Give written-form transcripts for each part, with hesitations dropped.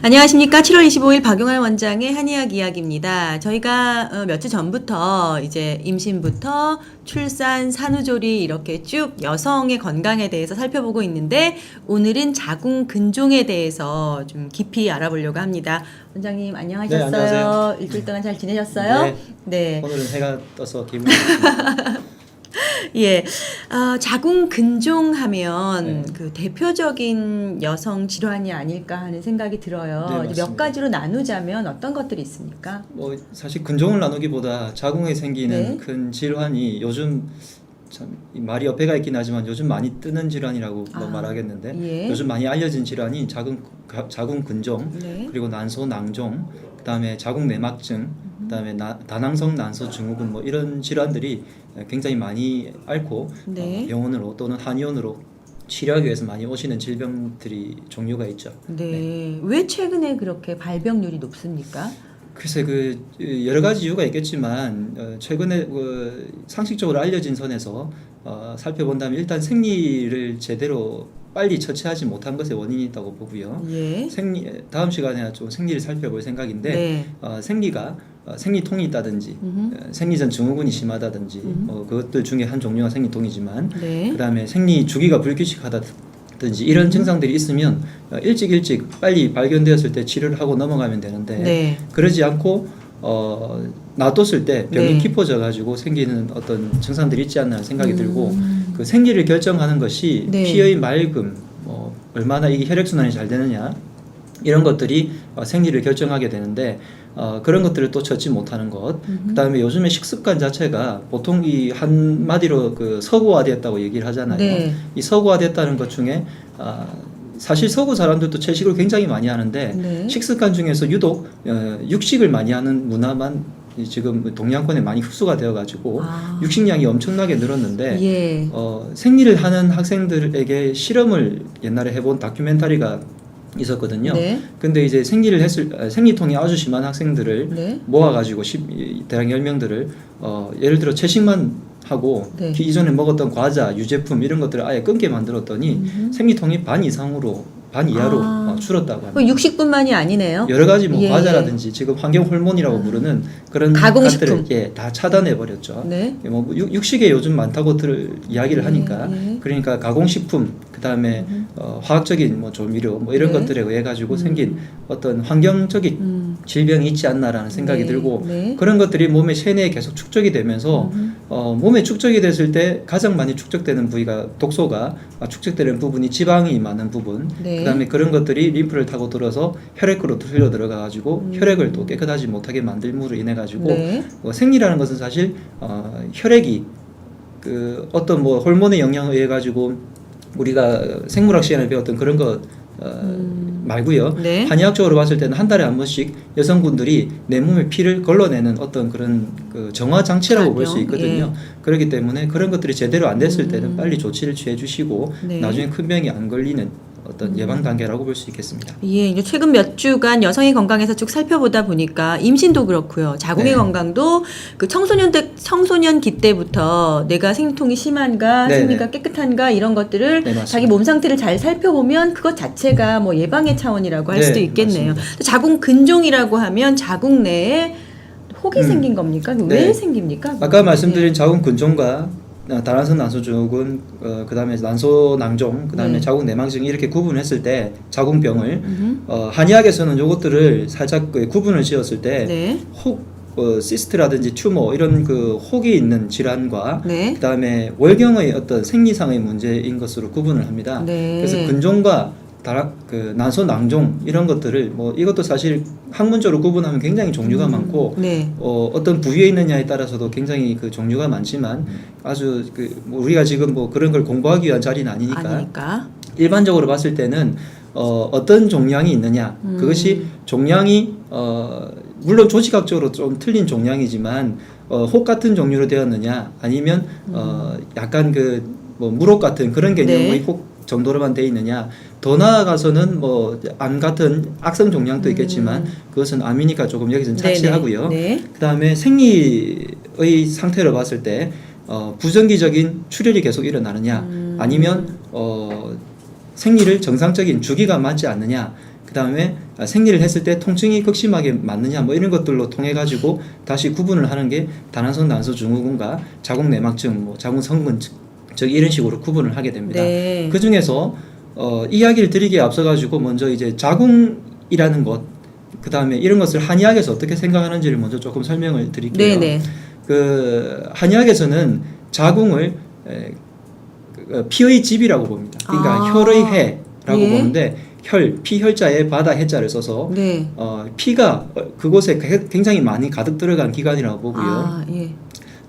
안녕하십니까. 7월 25일 박용할 원장의 한의학 이야기입니다. 저희가 몇 주 전부터 이제 임신부터 출산, 산후조리 이렇게 쭉 여성의 건강에 대해서 살펴보고 있는데 오늘은 자궁근종에 대해서 좀 깊이 알아보려고 합니다. 원장님 안녕하셨어요? 네, 안녕하세요. 일주일 동안 잘 지내셨어요? 네. 네. 오늘은 해가 떠서 기분이 좋습니다. 예, 자궁근종 하면 네. 그 대표적인 여성 질환이 아닐까 하는 생각이 들어요. 네, 몇 맞습니다. 가지로 나누자면 어떤 것들이 있습니까? 뭐 사실 근종을 나누기보다 자궁에 생기는 네. 큰 질환이 요즘 참 말이 옆에가 있긴 하지만 요즘 많이 뜨는 질환이라고 말하겠는데 예. 요즘 많이 알려진 질환이 자궁근종 네. 그리고 난소낭종 그다음에 자궁내막증 그다음에 다낭성 난소 증후군 뭐 이런 질환들이 굉장히 많이 앓고 네. 병원으로 또는 한의원으로 치료하기 위해서 많이 오시는 질병들이 종류가 있죠. 네. 왜 최근에 그렇게 발병률이 높습니까? 글쎄 그 여러 가지 이유가 있겠지만 최근에 상식적으로 알려진 선에서 살펴본다면 일단 생리를 제대로 빨리 처치하지 못한 것에 원인이 있다고 보고요. 예. 다음 시간에 좀 생리를 살펴볼 생각인데 네. 생리가 생리통이 있다든지 생리전 증후군이 심하다든지 그것들 중에 한 종류가 생리통이지만 네. 그다음에 생리 주기가 불규칙하다든지 이런 증상들이 있으면 일찍 빨리 발견되었을 때 치료를 하고 넘어가면 되는데 네. 그러지 않고 놔뒀을 때 병이 네. 깊어져 가지고 생기는 어떤 증상들이 있지 않나 생각이 들고 그 생리를 결정하는 것이 네. 피의 맑음 얼마나 이게 혈액순환이 잘 되느냐 이런 것들이 생리를 결정하게 되는데 그런 것들을 또 찾지 못하는 것. 그다음에 요즘에 식습관 자체가 보통 이 한마디로 그 서구화됐다고 얘기를 하잖아요. 네. 이 서구화됐다는 것 중에 사실 서구 사람들도 채식을 굉장히 많이 하는데 네. 식습관 중에서 유독 육식을 많이 하는 문화만 지금 동양권에 많이 흡수가 되어가지고 육식량이 엄청나게 늘었는데 예. 생리를 하는 학생들에게 실험을 옛날에 해본 다큐멘터리가 있었거든요. 네. 근데 이제 생리통이 아주 심한 학생들을 네. 모아가지고 대략 10명들을 예를 들어 채식만 하고 네. 이전에 먹었던 과자, 유제품 이런 것들을 아예 끊게 만들었더니 생리통이 반 이하로 줄었다고 합니다. 육식뿐만이 아니네요. 여러 가지 뭐 예. 과자라든지 지금 환경 호르몬이라고 부르는 그런 가공식품. 것들을 다 차단해 버렸죠. 네. 뭐 육식에 요즘 많다고 이야기를 하니까 예. 그러니까 가공식품 그다음에 화학적인 뭐 조미료 뭐 이런 네. 것들에 의해 가지고 생긴 어떤 환경적인 질병이 있지 않나라는 생각이 네. 들고 네. 그런 것들이 몸의 체내에 계속 축적이 되면서 몸에 축적이 됐을 때 가장 많이 축적되는 부위가 독소가 축적되는 부분이 지방이 많은 부분 네. 그다음에 그런 것들이 림프를 타고 들어서 혈액으로 흘러 들어가 가지고 혈액을 또 깨끗하지 못하게 만들므로 인해 가지고 네. 생리라는 것은 사실 혈액이 그 어떤 뭐 호르몬의 영향에 의해 가지고 우리가 생물학 시간에 배웠던 그런 것 말고요. 네. 한의학적으로 봤을 때는 한 달에 한 번씩 여성분들이 내 몸에 피를 걸러내는 어떤 그런 그 정화 장치라고 볼 수 있거든요. 그렇기 때문에 그런 것들이 제대로 안 됐을 때는 빨리 조치를 취해 주시고 네. 나중에 큰 병이 안 걸리는 어떤 예방 단계라고 볼 수 있겠습니다. 예, 이제 최근 몇 주간 여성의 건강에서 쭉 살펴보다 보니까 임신도 그렇고요. 자궁의 네. 건강도 그 청소년기 때부터 내가 생리통이 심한가, 네, 생리가 깨끗한가 이런 것들을 네, 맞습니다. 자기 몸 상태를 잘 살펴보면 그것 자체가 뭐 예방의 차원이라고 할 네, 수도 있겠네요. 맞습니다. 자궁 근종이라고 하면 자궁 내에 혹이 생긴 겁니까? 왜 네. 생깁니까? 아까 말씀드린 자궁 근종과 다란성 난소 증후군, 그다음에 난소낭종, 그다음에 네. 자궁 내막증 이렇게 구분했을 때 자궁병을 한의학에서는 요것들을 살짝 구분을 지었을 때 네. 시스트라든지 튜머 이런 그 혹이 있는 질환과 네. 그다음에 월경의 어떤 생리상의 문제인 것으로 구분을 합니다. 네. 그래서 근종과 난소낭종 이런 것들을 뭐 이것도 사실 학문적으로 구분하면 굉장히 종류가 많고 네. 어떤 부위에 있느냐에 따라서도 굉장히 그 종류가 많지만 아주 뭐 우리가 지금 뭐 그런 걸 공부하기 위한 자리는 아니니까 일반적으로 봤을 때는 어떤 종양이 있느냐 그것이 종양이 물론 조직학적으로 좀 틀린 종양이지만 혹 같은 종류로 되었느냐 아니면 약간 그 뭐 무록 같은 그런 개념의 네. 혹 정도로만 돼 있느냐 더 나아가서는 뭐 암 같은 악성 종양도 있겠지만 그것은 암이니까 조금 여기서는 차치하고요. 네. 그다음에 생리의 상태로 봤을 때 부정기적인 출혈이 계속 일어나느냐 아니면 생리를 정상적인 주기가 맞지 않느냐 그다음에 생리를 했을 때 통증이 극심하게 맞느냐 뭐 이런 것들로 통해 가지고 다시 구분을 하는 게 다낭성 난소 증후군과 자궁 내막증, 뭐 자궁 성근증 이런 식으로 구분을 하게 됩니다. 네. 그 중에서 이야기를 드리기에 앞서 가지고 먼저 이제 자궁이라는 것, 그다음에 이런 것을 한의학에서 어떻게 생각하는지를 먼저 조금 설명을 드릴게요. 네네. 그 한의학에서는 자궁을 피의 집이라고 봅니다. 그러니까 혈의 해라고 예. 보는데 피혈자에 바다 해자를 써서 네. 피가 그곳에 굉장히 많이 가득 들어간 기관이라고 보고요. 예.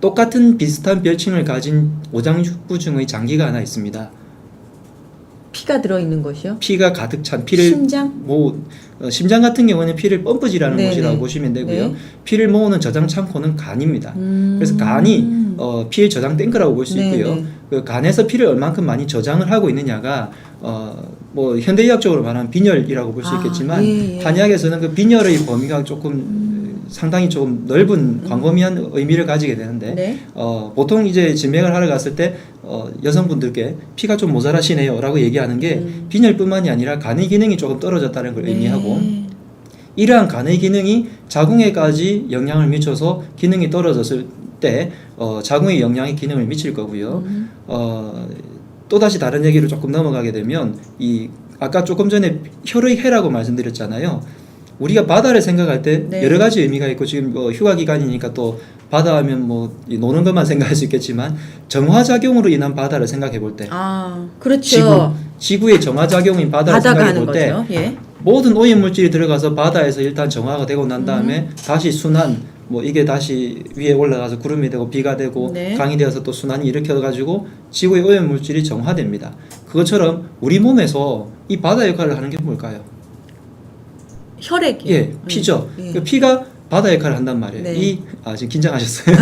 똑같은 비슷한 별칭을 가진 오장육부 중의 장기가 하나 있습니다. 피가 들어있는 것이요? 피가 가득 찬 피를 심장? 심장 같은 경우는 피를 펌프질하는 네네. 곳이라고 보시면 되고요. 네. 피를 모으는 저장 창고는 간입니다. 그래서 간이 피의 저장 탱크라고 볼 수 있고요. 네네. 그 간에서 피를 얼만큼 많이 저장을 하고 있느냐가 뭐 현대의학적으로 말하면 빈혈이라고 볼 수 있겠지만 예. 한의학에서는 그 빈혈의 범위가 조금 상당히 좀 넓은 광범위한 의미를 가지게 되는데 네. 보통 이제 진맥을 하러 갔을 때 여성분들께 피가 좀 모자라시네요라고 얘기하는 게 빈혈뿐만이 아니라 간의 기능이 조금 떨어졌다는 걸 의미하고 이러한 간의 기능이 자궁에까지 영향을 미쳐서 기능이 떨어졌을 때 자궁의 영향이 기능을 미칠 거고요. 또다시 다른 얘기로 조금 넘어가게 되면 이 아까 조금 전에 혈의 해라고 말씀드렸잖아요. 우리가 바다를 생각할 때 네. 여러 가지 의미가 있고 지금 휴가 기간이니까 또 바다 하면 뭐 노는 것만 생각할 수 있겠지만 정화작용으로 인한 바다를 생각해 볼 때 그렇죠. 지구의 정화작용인 바다를 바다가 생각해 하는 볼 때 거죠. 예. 모든 오염물질이 들어가서 바다에서 일단 정화가 되고 난 다음에 다시 순환 뭐 이게 다시 위에 올라가서 구름이 되고 비가 되고 네. 강이 되어서 또 순환이 일으켜 가지고 지구의 오염물질이 정화됩니다. 그것처럼 우리 몸에서 이 바다 역할을 하는 게 뭘까요? 혈액이요. 예, 피죠. 예. 그 피가 바다 역할을 한단 말이에요. 네. 지금 긴장하셨어요.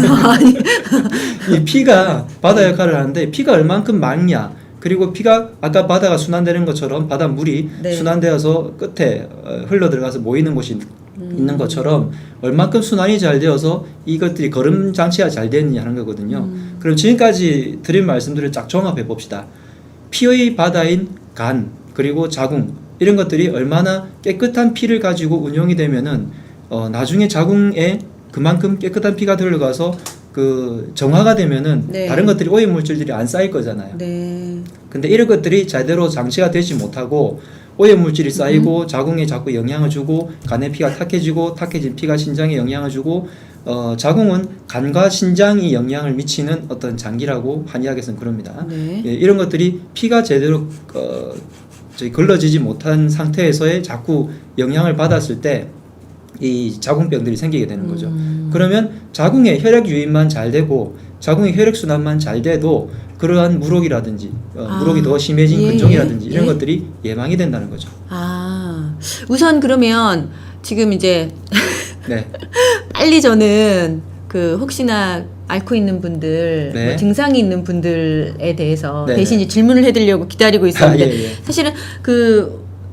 이 피가 바다 역할을 하는데 피가 얼만큼 많냐. 그리고 피가 아까 바다가 순환되는 것처럼 바다 물이 네. 순환되어서 끝에 흘러 들어가서 모이는 곳이 있는 것처럼 얼만큼 순환이 잘 되어서 이것들이 거름 장치가 잘 되느냐 하는 거거든요. 그럼 지금까지 드린 말씀들을 쫙 종합해 봅시다. 피의 바다인 간 그리고 자궁 이런 것들이 얼마나 깨끗한 피를 가지고 운용이 되면은 나중에 자궁에 그만큼 깨끗한 피가 들어가서 그 정화가 되면은 네. 다른 것들이 오염 물질들이 안 쌓일 거잖아요. 네. 근데 이런 것들이 제대로 장치가 되지 못하고 오염 물질이 쌓이고 자궁에 자꾸 영향을 주고 간에 피가 탁해지고 탁해진 피가 신장에 영향을 주고 자궁은 간과 신장이 영향을 미치는 어떤 장기라고 한의학에서는 그럽니다. 네. 예, 이런 것들이 피가 제대로 걸러지지 못한 상태에서의 자꾸 영향을 받았을 때 이 자궁병들이 생기게 되는 거죠. 그러면 자궁의 혈액 유입만 잘 되고 자궁의 혈액 순환만 잘 돼도 그러한 무록이라든지 무록이 더 심해진 근종이라든지 이런 것들이 예방이 된다는 거죠. 우선 그러면 지금 이제 네. 빨리 저는 그 혹시나 앓고 있는 분들, 네. 뭐 증상이 있는 분들에 대해서 네네. 대신 이제 질문을 해드리려고 기다리고 있었는데 예. 사실은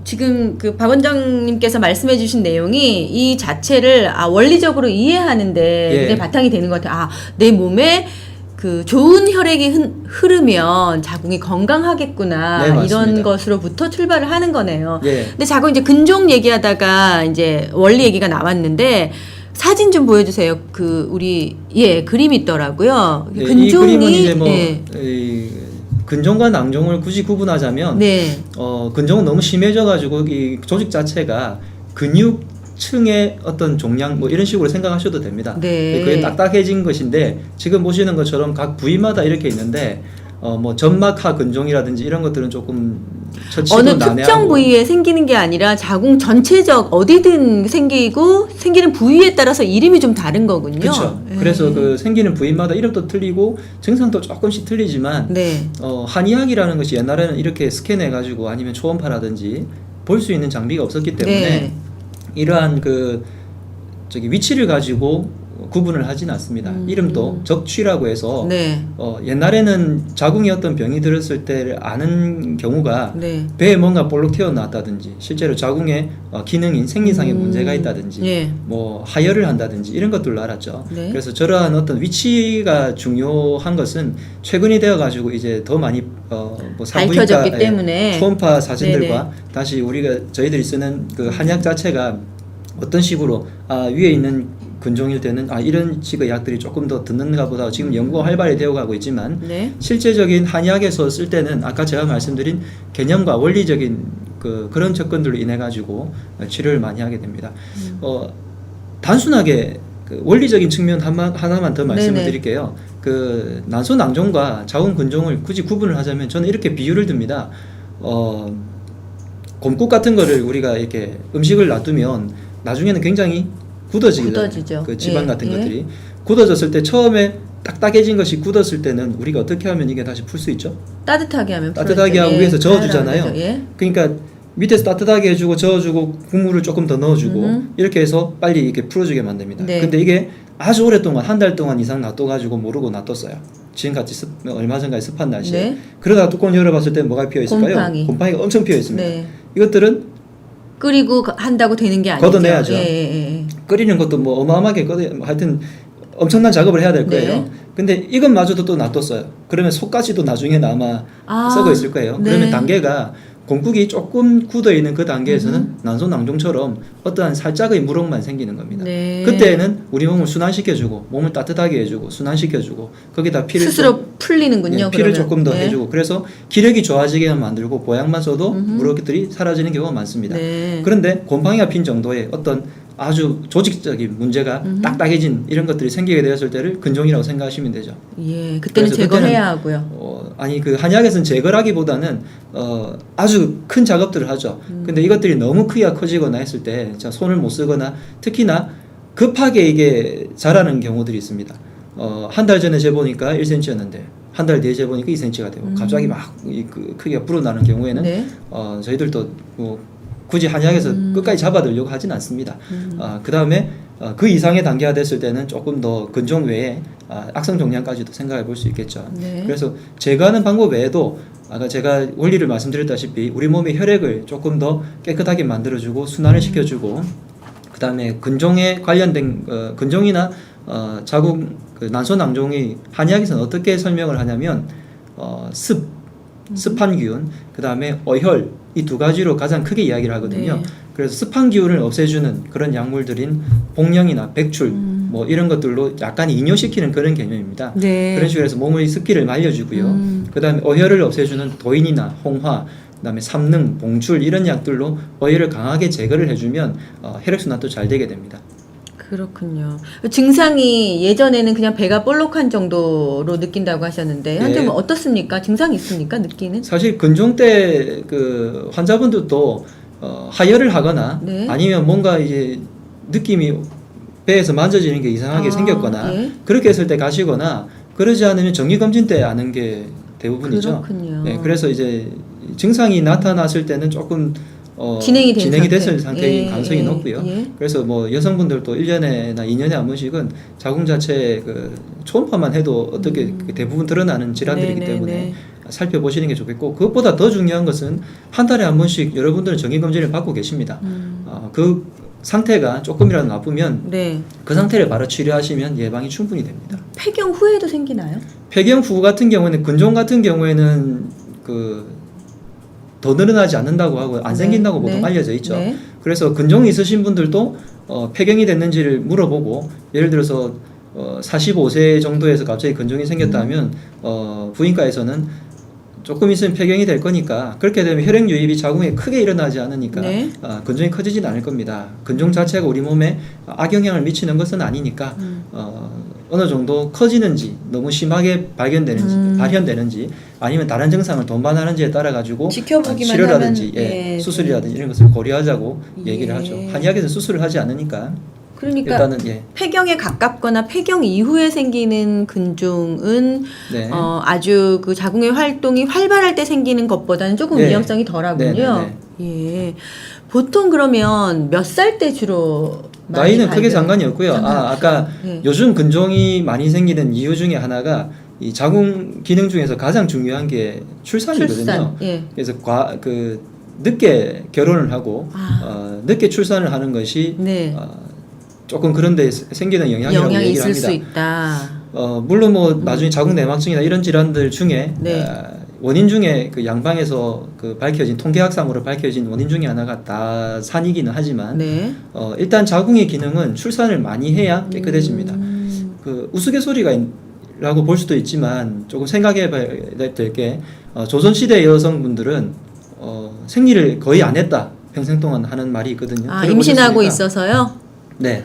지금 그 박 원장님께서 말씀해주신 내용이 이 자체를 원리적으로 이해하는데 예. 굉장히 바탕이 되는 것 같아요. 내 몸에 그 좋은 혈액이 흐르면 자궁이 건강하겠구나 네, 맞습니다. 이런 것으로부터 출발을 하는 거네요. 예. 근데 자꾸 이제 근종 얘기하다가 이제 원리 얘기가 나왔는데 사진 좀 보여주세요. 그림이 있더라고요. 네, 근종이 이 그림은 이제 뭐 예. 이 근종과 낭종을 굳이 구분하자면 네. 근종은 너무 심해져가지고 이 조직 자체가 근육층의 어떤 종양 뭐 이런 식으로 생각하셔도 됩니다. 네. 그게 딱딱해진 것인데 지금 보시는 것처럼 각 부위마다 이렇게 있는데 뭐 점막하 근종이라든지 이런 것들은 조금 처치도 어느 난해하고 특정 부위에 생기는 게 아니라 자궁 전체적 어디든 생기는 부위에 따라서 이름이 좀 다른 거군요. 그렇죠. 네. 그래서 그 생기는 부위마다 이름도 틀리고 증상도 조금씩 틀리지만 네. 한의학이라는 것이 옛날에는 이렇게 스캔해 가지고 아니면 초음파라든지 볼 수 있는 장비가 없었기 때문에 네. 이러한 위치를 가지고 구분을 하진 않습니다. 이름도 적취라고 해서 네. 옛날에는 자궁에 어떤 병이 들었을 때 아는 경우가 네. 배에 뭔가 볼록 튀어나왔다든지 실제로 자궁에 기능인 생리상의 문제가 있다든지 예. 뭐 하혈을 한다든지 이런 것들로 알았죠. 네. 그래서 저러한 어떤 위치가 중요한 것은 최근이 되어 가지고 이제 더 많이 뭐 밝혀졌기 때문에 초음파 사진들과 네네. 다시 저희들이 쓰는 그 한약 자체가 어떤 식으로 위에 있는 근종일 때는 이런 식의 약들이 조금 더 듣는가 보다 지금 연구가 활발히 되어 가고 있지만 네. 실제적인 한의학에서 쓸 때는 아까 제가 말씀드린 개념과 원리적인 그런 접근들로 인해 가지고 치료를 많이 하게 됩니다. 단순하게 그 원리적인 측면 하나만 더 말씀을 네네. 드릴게요. 그 난소낭종과 자궁근종을 굳이 구분을 하자면 저는 이렇게 비유를 듭니다. 곰국 같은 거를 우리가 이렇게 음식을 놔두면 나중에는 굉장히 굳어지죠. 그 지방 같은 것들이 굳어졌을 때 처음에 딱딱해진 것이 굳었을 때는 우리가 어떻게 하면 이게 다시 풀 수 있죠? 따뜻하게 하면 따뜻하게 하고 위에서 저어주잖아요. 예. 그러니까 밑에서 따뜻하게 해주고 저어주고 국물을 조금 더 넣어주고 이렇게 해서 빨리 이렇게 풀어주게 만듭니다. 네. 근데 이게 아주 오랫동안 한 달 동안 이상 놔둬가지고 모르고 놔뒀어요. 지금같이 얼마 전까지 습한 날씨에. 네. 그러다가 뚜껑 열어봤을 때 뭐가 피어 있을까요? 곰팡이가 엄청 피어 있습니다. 네. 이것들은 끓이고 한다고 되는 게 아니죠. 걷어내야죠. 예. 끓이는 것도 뭐 어마어마하게 하여튼 엄청난 작업을 해야 될 거예요. 네. 근데 이것마저도 또 놔뒀어요. 그러면 속까지도 나중에 남아 썩어 있을 거예요. 네. 그러면 단계가 곰국이 조금 굳어 있는 그 단계에서는 난소낭종처럼 어떠한 살짝의 물혹만 생기는 겁니다. 네. 그때는 우리 몸을 순환시켜주고 몸을 따뜻하게 해주고 순환시켜주고 거기다 피를 스스로 풀리는군요. 피를 그러면. 조금 더 네. 해주고 그래서 기력이 좋아지게 만들고 보약만 써도 물혹들이 사라지는 경우가 많습니다. 네. 그런데 곰팡이가 핀 정도의 어떤 아주 조직적인 문제가 딱딱해진 이런 것들이 생기게 되었을 때를 근종이라고 생각하시면 되죠. 예, 그때는 제거해야 하고요. 그 한의학에서는 제거라기보다는 아주 큰 작업들을 하죠. 근데 이것들이 너무 크기가 커지거나 했을 때 손을 못 쓰거나 특히나 급하게 이게 자라는 경우들이 있습니다. 한 달 전에 재보니까 1cm였는데 한 달 뒤에 재보니까 2cm가 되고 갑자기 막 그 크기가 불어나는 경우에는 네. 저희들도 뭐 굳이 한의학에서 끝까지 잡아들려고 하진 않습니다. 그 다음에 그 이상의 단계가 됐을 때는 조금 더 근종 외에 악성 종양까지도 생각해 볼 수 있겠죠. 네. 그래서 제거하는 방법 외에도 아까 제가 원리를 말씀드렸다시피 우리 몸의 혈액을 조금 더 깨끗하게 만들어주고 순환을 시켜주고 그 다음에 근종에 관련된 근종이나 자궁 난소낭종이 한의학에서는 어떻게 설명을 하냐면 습한 기운, 그 다음에 어혈 이 두 가지로 가장 크게 이야기를 하거든요. 네. 그래서 습한 기운을 없애주는 그런 약물들인 복령이나 백출 뭐 이런 것들로 약간 이뇨시키는 그런 개념입니다. 네. 그런 식으로 해서 몸의 습기를 말려주고요. 그 다음에 어혈을 없애주는 도인이나 홍화, 그 다음에 삼능, 봉출 이런 약들로 어혈을 강하게 제거를 해주면 혈액순환도 잘 되게 됩니다. 그렇군요. 증상이 예전에는 그냥 배가 볼록한 정도로 느낀다고 하셨는데 현재는 어떻습니까? 증상이 있습니까? 느끼는? 사실 근종 때 그 환자분들도 하혈을 하거나 네. 아니면 뭔가 이제 느낌이 배에서 만져지는 게 이상하게 생겼거나 예. 그렇게 했을 때 가시거나 그러지 않으면 정기검진 때 아는 게 대부분이죠. 그렇군요. 네, 그래서 이제 증상이 나타났을 때는 조금 진행이 됐을 상태인 가능성이 높고요. 예. 그래서 뭐 여성분들도 1년에나 2년에 한 번씩은 자궁 자체 그 초음파만 해도 어떻게 대부분 드러나는 질환들이기 때문에 살펴보시는 게 좋겠고 그것보다 더 중요한 것은 한 달에 한 번씩 여러분들은 정기검진을 받고 계십니다. 그 상태가 조금이라도 나쁘면 네. 그 상태를 바로 치료하시면 예방이 충분히 됩니다. 폐경 후에도 생기나요? 폐경 후 같은 경우에는 근종 같은 경우에는 더 늘어나지 않는다고 하고 안 생긴다고 보통 알려져 있죠. 네. 그래서 근종이 있으신 분들도 폐경이 됐는지를 물어보고 예를 들어서 45세 정도에서 갑자기 근종이 생겼다면 부인과에서는 조금 있으면 폐경이 될 거니까 그렇게 되면 혈액 유입이 자궁에 크게 일어나지 않으니까 네. 근종이 커지진 않을 겁니다. 근종 자체가 우리 몸에 악영향을 미치는 것은 아니니까 어느 정도 커지는지 너무 심하게 발현되는지 아니면 다른 증상을 동반하는지에 따라 가지고 지켜보기만 치료라든지 하면, 수술이라든지 이런 것을 고려하자고 얘기를 예. 하죠. 한의학에서는 수술을 하지 않으니까 그러니까 일단은 폐경에 가깝거나 폐경 이후에 생기는 근종은 네. 아주 그 자궁의 활동이 활발할 때 생기는 것보다는 조금 네. 위험성이 덜하군요. 네. 예. 보통 그러면 몇 살 때 주로 나이는 크게 상관이 없고요. 아까 네. 요즘 근종이 많이 생기는 이유 중에 하나가 이 자궁 기능 중에서 가장 중요한 게 출산이거든요. 출산. 예. 그래서 늦게 결혼을 하고 늦게 출산을 하는 것이 네. 조금 그런데 생기는 영향이라고 영향이 얘기를 있을 합니다. 수 있다. 물론 뭐 나중에 자궁 내막증이나 이런 질환들 중에 네. 원인 중에 그 양방에서 그 밝혀진 통계학상으로 밝혀진 원인 중에 하나가 다산이기는 하지만 네. 일단 자궁의 기능은 출산을 많이 해야 깨끗해집니다. 그 우스갯소리라고 볼 수도 있지만 조금 생각해봐야 될 게 조선시대 여성분들은 생리를 거의 안 했다 평생 동안 하는 말이 있거든요. 임신하고 들어보셨습니까? 있어서요? 네.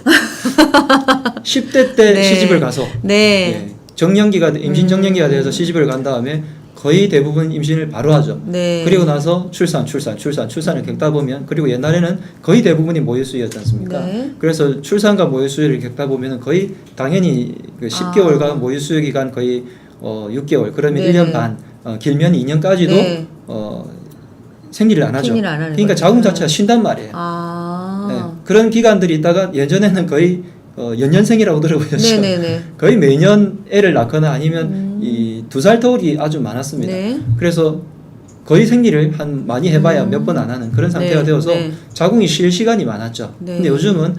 10대 때 네. 시집을 가서 네. 임신 정년기가 돼서 시집을 간 다음에 거의 대부분 임신을 바로 하죠. 네. 그리고 나서 출산을 겪다 보면 그리고 옛날에는 거의 대부분이 모유수유였지 않습니까? 네. 그래서 출산과 모유수유를 겪다 보면 거의 당연히 그 10개월과 모유수유 기간 거의 6개월 그러면 네. 1년 반 길면 2년까지도 네. 생리를 안 하죠. 생리를 안 하는 그러니까 거죠. 자궁 자체가 쉰단 말이에요. 네. 그런 기간들이 있다가 예전에는 거의 연년생이라고 들어보셨죠. 네네네. 거의 매년 애를 낳거나 아니면 이 2살 터울이 아주 많았습니다. 네. 그래서 거의 생리를 많이 해봐야 몇 번 안 하는 그런 상태가 네. 되어서 네. 자궁이 쉴 시간이 많았죠. 네. 근데 요즘은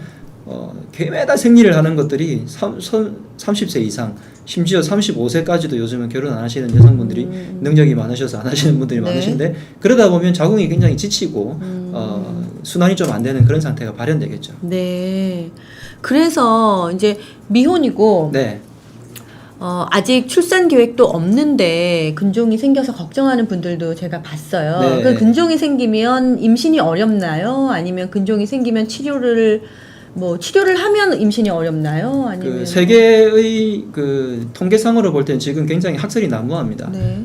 매달 생리를 하는 것들이 30세 이상 심지어 35세까지도 요즘은 결혼 안 하시는 여성분들이 능력이 많으셔서 안 하시는 분들이 네. 많으신데 그러다 보면 자궁이 굉장히 지치고 순환이 좀 안 되는 그런 상태가 발현되겠죠. 네. 그래서 이제 미혼이고 네. 아직 출산 계획도 없는데 근종이 생겨서 걱정하는 분들도 제가 봤어요. 네. 그 근종이 생기면 임신이 어렵나요? 아니면 근종이 생기면 치료를 하면 임신이 어렵나요? 아니면 그 세계의 그 통계상으로 볼 때는 지금 굉장히 학설이 난무합니다. 네.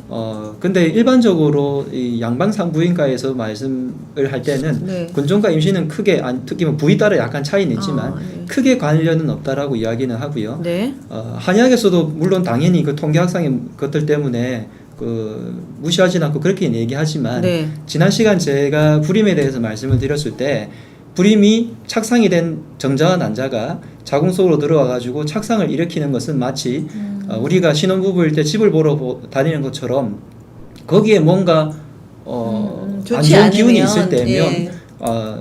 근데 일반적으로 이 양방산부인과에서 말씀을 할 때는 네. 근종과 임신은 크게 특히 뭐 부위 따라 약간 차이는 있지만 네. 크게 관련은 없다라고 이야기는 하고요. 네. 한의학에서도 물론 당연히 그 통계학상의 것들 때문에 그 무시하진 않고 그렇게 얘기하지만 네. 지난 시간 제가 불임에 대해서 말씀을 드렸을 때 불임이 착상이 된 정자와 난자가 자궁 속으로 들어와 가지고 착상을 일으키는 것은 마치 우리가 신혼부부일 때 집을 보러 다니는 것처럼 거기에 뭔가 안 좋지 좋은 않으면, 기운이 있을 때면 예.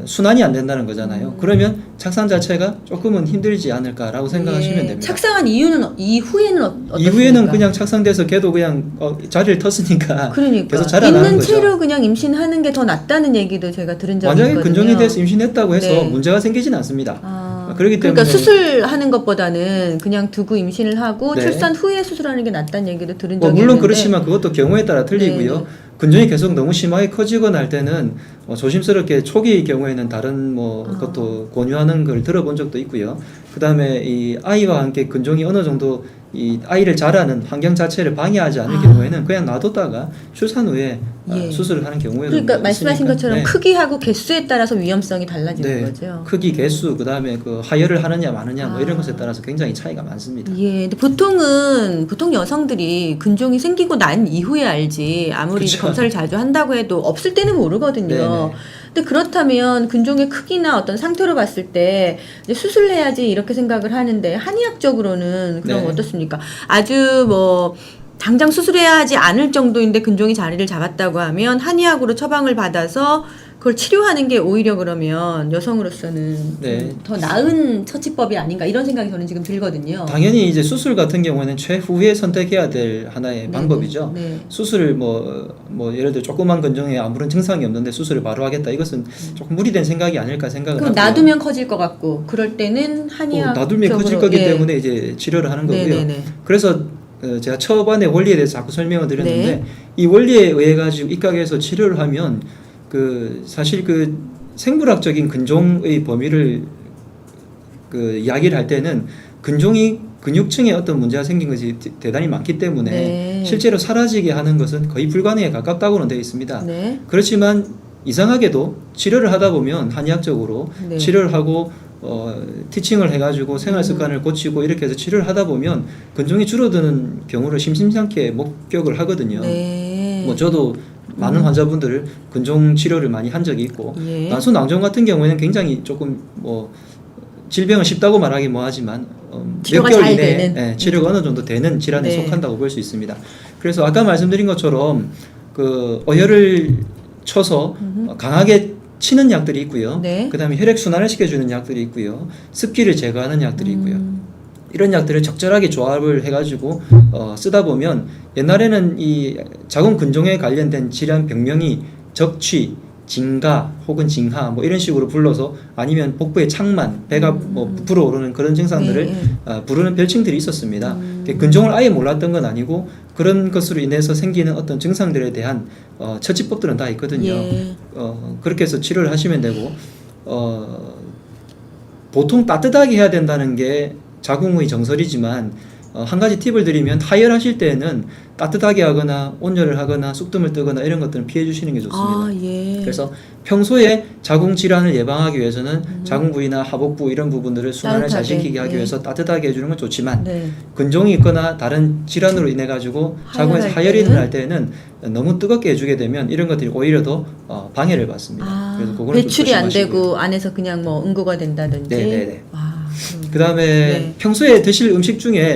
순환이 안 된다는 거잖아요. 그러면 착상 자체가 조금은 힘들지 않을까라고 생각하시면 됩니다. 착상한 이후에는 어떻습니까? 이후에는 그냥 착상돼서 걔도 그냥 자리를 텄으니까 그러니까 계속 자라나는 있는 거죠. 채로 그냥 임신하는 게 더 낫다는 얘기도 제가 들은 적이 만약에 있거든요. 근종이 돼서 임신했다고 해서 네. 문제가 생기지는 않습니다. 그렇기 그러니까 때문에 수술하는 것보다는 그냥 두고 임신을 하고 네. 출산 후에 수술하는 게 낫다는 얘기도 들은 적이 물론 있는데 그렇지만 그것도 경우에 따라 틀리고요. 네. 근종이 계속 너무 심하게 커지거나 할 때는 조심스럽게 초기의 경우에는 다른 것도 권유하는 걸 들어본 적도 있고요. 그 다음에 이 아이와 함께 근종이 어느 정도 이 아이를 자라는 환경 자체를 방해하지 않을 경우에는 그냥 놔뒀다가 출산 후에 예. 수술을 하는 경우에도 그러니까 말씀하신 있으니까. 것처럼 네. 크기하고 개수에 따라서 위험성이 달라지는 네. 거죠. 크기, 개수, 그 다음에 그 하혈을 하느냐 마느냐 뭐 이런 것에 따라서 굉장히 차이가 많습니다. 예, 근데 보통 여성들이 근종이 생기고 난 이후에 알지 아무리 그쵸. 검사를 자주 한다고 해도 없을 때는 모르거든요. 네네. 근데 그렇다면 근종의 크기나 어떤 상태로 봤을 때 이제 수술해야지 이렇게 생각을 하는데 한의학적으로는 그럼 네. 어떻습니까? 아주 당장 수술해야 하지 않을 정도인데 근종이 자리를 잡았다고 하면 한의학으로 처방을 받아서 그걸 치료하는 게 오히려 그러면 여성으로서는 네. 더 나은 처치법이 아닌가 이런 생각이 저는 지금 들거든요. 당연히 이제 수술 같은 경우에는 최후에 선택해야 될 하나의 방법이죠. 네. 수술을 예를 들어 조그만 근종에 아무런 증상이 없는데 수술을 바로 하겠다 이것은 조금 무리된 생각이 아닐까 생각을 그럼 하고요. 놔두면 커질 것 같고 그럴 때는 한의학 놔두면 커질 거기 때문에 이제 치료를 하는 거고요. 네네네. 그래서 제가 처반의 원리에 대해서 자꾸 설명을 드렸는데 네. 이 원리에 의해 가지고 입각해서 치료를 하면 사실 생물학적인 근종의 범위를 이야기를 할 때는 근종이 근육층에 어떤 문제가 생긴 것이 대단히 많기 때문에 네. 실제로 사라지게 하는 것은 거의 불가능에 가깝다고는 되어 있습니다. 네. 그렇지만 이상하게도 치료를 하다 보면 한의학적으로 네. 치료를 하고 티칭을 해가지고 생활 습관을 고치고 이렇게 해서 치료를 하다 보면 근종이 줄어드는 경우를 심심찮게 목격을 하거든요. 네. 저도 많은 환자분들 근종 치료를 많이 한 적이 있고 예. 난소낭종 같은 경우에는 굉장히 조금 질병은 쉽다고 말하기 뭐하지만 몇 치료가 개월 잘 이내에 되는. 치료가 어느 정도 되는 질환에 네. 속한다고 볼 수 있습니다. 그래서 아까 말씀드린 것처럼 그 어혈을 쳐서 강하게 치는 약들이 있고요. 네. 그다음에 혈액 순환을 시켜주는 약들이 있고요. 습기를 제거하는 약들이 있고요. 음. 이런 약들을 적절하게 조합을 해가지고 쓰다 보면 옛날에는 이 자궁 근종에 관련된 질환 병명이 적취, 진가 혹은 진하 뭐 이런 식으로 불러서 아니면 복부의 창만, 배가 뭐 부풀어 오르는 그런 증상들을 네. 부르는 별칭들이 있었습니다. 근종을 아예 몰랐던 건 아니고 그런 것으로 인해서 생기는 어떤 증상들에 대한 처치법들은 다 있거든요. 예. 그렇게 해서 치료를 하시면 되고 보통 따뜻하게 해야 된다는 게 자궁의 정설이지만 한 가지 팁을 드리면 타이어하실 때는 따뜻하게 하거나 온열을 하거나 쑥뜸을 뜨거나 이런 것들은 피해 주시는 게 좋습니다. 아, 예. 그래서 평소에 자궁 질환을 예방하기 위해서는 자궁 부위나 하복부 이런 부분들을 순환을 잘 따뜻하게, 시키게 하기 예. 위해서 따뜻하게 해주는 건 좋지만 네. 근종이 있거나 다른 질환으로 인해 가지고 자궁에서 하혈할 하혈이 때는? 일어날 때는 너무 뜨겁게 해주게 되면 이런 것들이 오히려 더 방해를 받습니다. 아, 그래서 그거는 좀 배출이 안 조심하시고요. 되고 안에서 그냥 뭐 응고가 된다든지. 네네네. 아, 그다음에 네. 평소에 드실 음식 중에